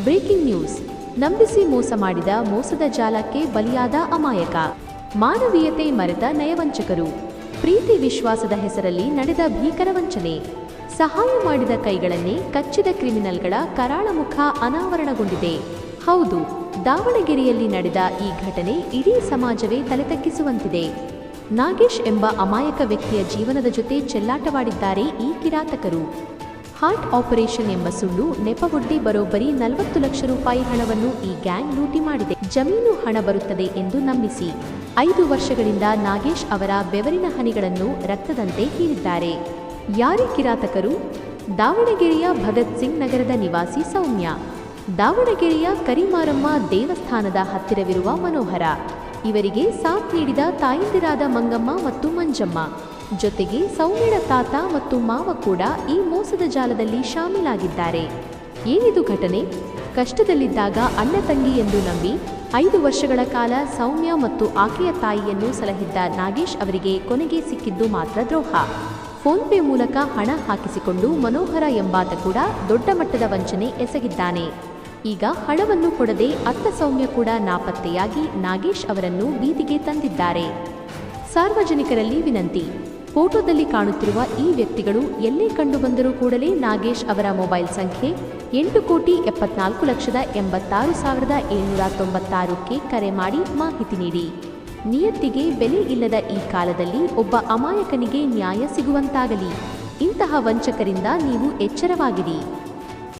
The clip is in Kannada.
Breaking news. ನಂಬಿಸಿ ಮೋಸ ಮಾಡಿದ ಮೋಸದ ಜಾಲಕ್ಕೆ ಬಲಿಯಾದ ಅಮಾಯಕ. ಮಾನವೀಯತೆ ಮರೆತ ನಯವಂಚಕರು. ಪ್ರೀತಿ ವಿಶ್ವಾಸದ ಹೆಸರಲ್ಲಿ ನಡೆದ ಭೀಕರ ವಂಚನೆ. ಸಹಾಯ ಮಾಡಿದ ಕೈಗಳನ್ನೇ ಕಚ್ಚಿದ ಕ್ರಿಮಿನಲ್ಗಳ ಕರಾಳ ಮುಖ ಅನಾವರಣಗೊಂಡಿದೆ. ಹೌದು, ದಾವಣಗೆರೆಯಲ್ಲಿ ನಡೆದ ಈ ಘಟನೆ ಇಡೀ ಸಮಾಜವೇ ತಲೆತಗ್ಗಿಸುವಂತಿದೆ. ನಾಗೇಶ್ ಎಂಬ ಅಮಾಯಕ ವ್ಯಕ್ತಿಯ ಜೀವನದ ಜೊತೆ ಚೆಲ್ಲಾಟವಾಡಿದ್ದಾರೆ ಈ ಕಿರಾತಕರು. ಹಾರ್ಟ್ ಆಪರೇಷನ್ ಎಂಬ ಸುಳ್ಳು ನೆಪವೊಡ್ಡಿ ಬರೋಬ್ಬರಿ 40 ಲಕ್ಷ ರೂಪಾಯಿ ಹಣವನ್ನು ಈ ಗ್ಯಾಂಗ್ ಲೂಟಿ ಮಾಡಿದೆ. ಜಮೀನು ಹಣ ಬರುತ್ತದೆ ಎಂದು ನಂಬಿಸಿ 5 ವರ್ಷಗಳಿಂದ ನಾಗೇಶ್ ಅವರ ಬೆವರಿನ ಹನಿಗಳನ್ನು ರಕ್ತದಂತೆ ಹೀರಿದ್ದಾರೆ. ಯಾರೇ ಕಿರಾತಕರು? ದಾವಣಗೆರೆಯ ಭಗತ್ ಸಿಂಗ್ ನಗರದ ನಿವಾಸಿ ಸೌಮ್ಯ, ದಾವಣಗೆರೆಯ ಕರಿಮಾರಮ್ಮ ದೇವಸ್ಥಾನದ ಹತ್ತಿರವಿರುವ ಮನೋಹರ, ಇವರಿಗೆ ಸಾಥ್ ನೀಡಿದ ತಾಯಂದಿರಾದ ಮಂಗಮ್ಮ ಮತ್ತು ಮಂಜಮ್ಮ, ಜೊತೆಗೆ ಸೌಮ್ಯಳ ತಾತ ಮತ್ತು ಮಾವ ಕೂಡ ಈ ಮೋಸದ ಜಾಲದಲ್ಲಿ ಶಾಮೀಲಾಗಿದ್ದಾರೆ. ಏನಿದು ಘಟನೆ? ಕಷ್ಟದಲ್ಲಿದ್ದಾಗ ಅಣ್ಣ ತಂಗಿ ಎಂದು ನಂಬಿ 5 ವರ್ಷಗಳ ಕಾಲ ಸೌಮ್ಯ ಮತ್ತು ಆಕೆಯ ತಾಯಿಯನ್ನು ಸಲಹಿದ್ದ ನಾಗೇಶ್ ಅವರಿಗೆ ಕೊನೆಗೆ ಸಿಕ್ಕಿದ್ದು ಮಾತ್ರ ದ್ರೋಹ. ಫೋನ್ಪೇ ಮೂಲಕ ಹಣ ಹಾಕಿಸಿಕೊಂಡು ಮನೋಹರ ಎಂಬಾತ ಕೂಡ ದೊಡ್ಡ ಮಟ್ಟದ ವಂಚನೆ ಎಸಗಿದ್ದಾನೆ. ಈಗ ಹಣವನ್ನು ಕೊಡದೆ ಅತ್ತ ಸೌಮ್ಯ ಕೂಡ ನಾಪತ್ತೆಯಾಗಿ ನಾಗೇಶ್ ಅವರನ್ನು ಬೀದಿಗೆ ತಂದಿದ್ದಾರೆ. ಸಾರ್ವಜನಿಕರಲ್ಲಿ ವಿನಂತಿ: ಫೋಟೋದಲ್ಲಿ ಕಾಣುತ್ತಿರುವ ಈ ವ್ಯಕ್ತಿಗಳು ಎಲ್ಲೇ ಕಂಡುಬಂದರೂ ಕೂಡಲೇ ನಾಗೇಶ್ ಅವರ ಮೊಬೈಲ್ ಸಂಖ್ಯೆ 8,74,86,796ಕ್ಕೆ ಕರೆ ಮಾಡಿ ಮಾಹಿತಿ ನೀಡಿ. ನಿಯತ್ತಿಗೆ ಬೆಲೆ ಇಲ್ಲದ ಈ ಕಾಲದಲ್ಲಿ ಒಬ್ಬ ಅಮಾಯಕನಿಗೆ ನ್ಯಾಯ ಸಿಗುವಂತಾಗಲಿ. ಇಂತಹ ವಂಚಕರಿಂದ ನೀವು ಎಚ್ಚರವಾಗಿರಿ.